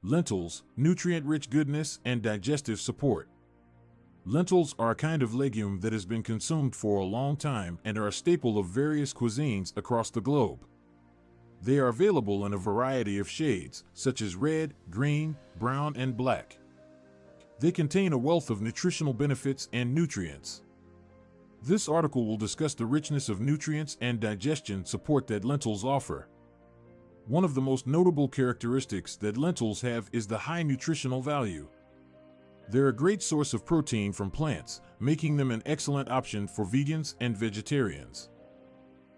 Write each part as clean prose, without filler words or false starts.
Lentils, nutrient-rich goodness and digestive support. Lentils are a kind of legume that has been consumed for a long time and are a staple of various cuisines across the globe. They are available in a variety of shades, such as red, green, brown, and black. They contain a wealth of nutritional benefits and nutrients. This article will discuss the richness of nutrients and digestion support that lentils offer. One of the most notable characteristics that lentils have is the high nutritional value. They're a great source of protein from plants, making them an excellent option for vegans and vegetarians.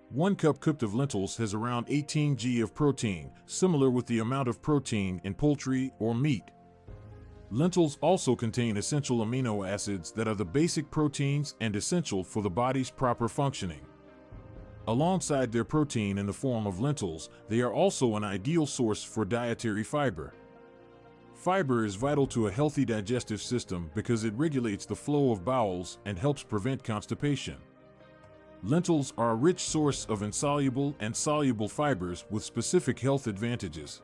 1 cup cooked of lentils has around 18 g of protein, similar with the amount of protein in poultry or meat. Lentils also contain essential amino acids that are the basic proteins and essential for the body's proper functioning. Alongside their protein in the form of lentils, they are also an ideal source for dietary fiber. Fiber is vital to a healthy digestive system because it regulates the flow of bowels and helps prevent constipation. Lentils are a rich source of insoluble and soluble fibers with specific health advantages.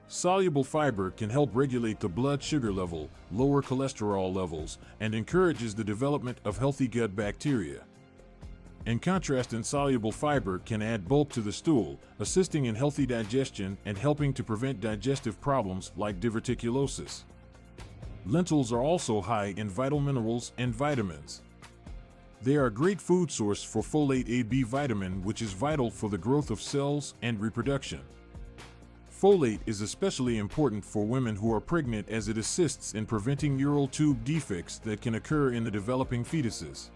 Soluble fiber can help regulate the blood sugar level, lower cholesterol levels, and encourages the development of healthy gut bacteria. In contrast, insoluble fiber can add bulk to the stool, assisting in healthy digestion and helping to prevent digestive problems like diverticulosis. Lentils are also high in vital minerals and vitamins. They are a great food source for folate A-B vitamin, which is vital for the growth of cells and reproduction. Folate is especially important for women who are pregnant as it assists in preventing neural tube defects that can occur in the developing fetuses.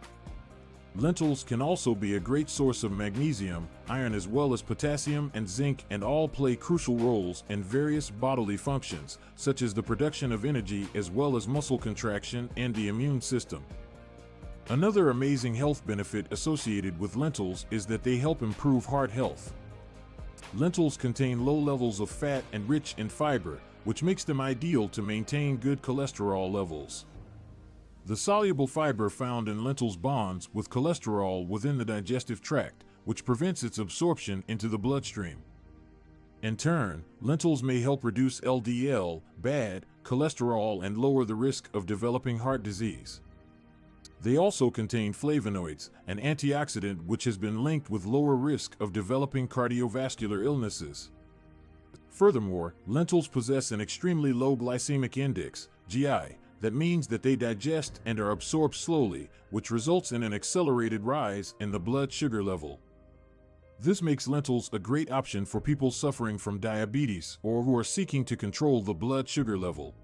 Lentils can also be a great source of magnesium, iron, as well as potassium and zinc, and all play crucial roles in various bodily functions, such as the production of energy as well as muscle contraction and the immune system. Another amazing health benefit associated with lentils is that they help improve heart health. Lentils contain low levels of fat and rich in fiber, which makes them ideal to maintain good cholesterol levels. The soluble fiber found in lentils bonds with cholesterol within the digestive tract, which prevents its absorption into the bloodstream. In turn, lentils may help reduce LDL, bad cholesterol, and lower the risk of developing heart disease. They also contain flavonoids, an antioxidant which has been linked with lower risk of developing cardiovascular illnesses. Furthermore, lentils possess an extremely low glycemic index, GI, that means that they digest and are absorbed slowly, which results in an accelerated rise in the blood sugar level. This makes lentils a great option for people suffering from diabetes or who are seeking to control the blood sugar level.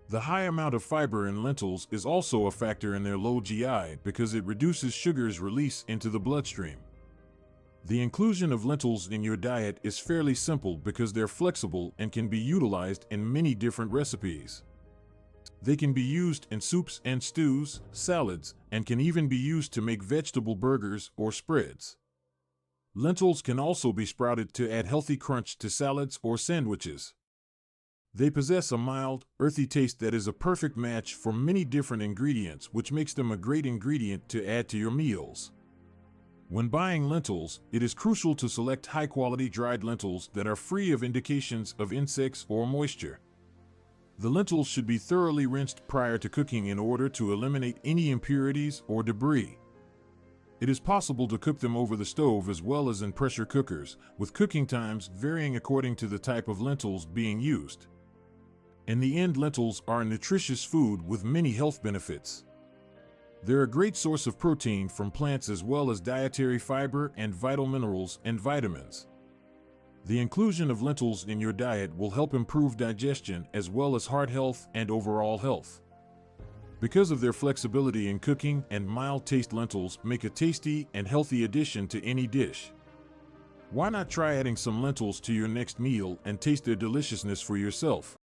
The high amount of fiber in lentils is also a factor in their low GI because it reduces sugar's release into the bloodstream. The inclusion of lentils in your diet is fairly simple because they're flexible and can be utilized in many different recipes. They can be used in soups and stews, salads, and can even be used to make vegetable burgers or spreads. Lentils can also be sprouted to add healthy crunch to salads or sandwiches. They possess a mild, earthy taste that is a perfect match for many different ingredients, which makes them a great ingredient to add to your meals. When buying lentils, it is crucial to select high-quality dried lentils that are free of indications of insects or moisture. The lentils should be thoroughly rinsed prior to cooking in order to eliminate any impurities or debris. It is possible to cook them over the stove as well as in pressure cookers, with cooking times varying according to the type of lentils being used. In the end, lentils are a nutritious food with many health benefits. They're a great source of protein from plants as well as dietary fiber and vital minerals and vitamins. The inclusion of lentils in your diet will help improve digestion as well as heart health and overall health. Because of their flexibility in cooking and mild taste, lentils make a tasty and healthy addition to any dish. Why not try adding some lentils to your next meal and taste their deliciousness for yourself?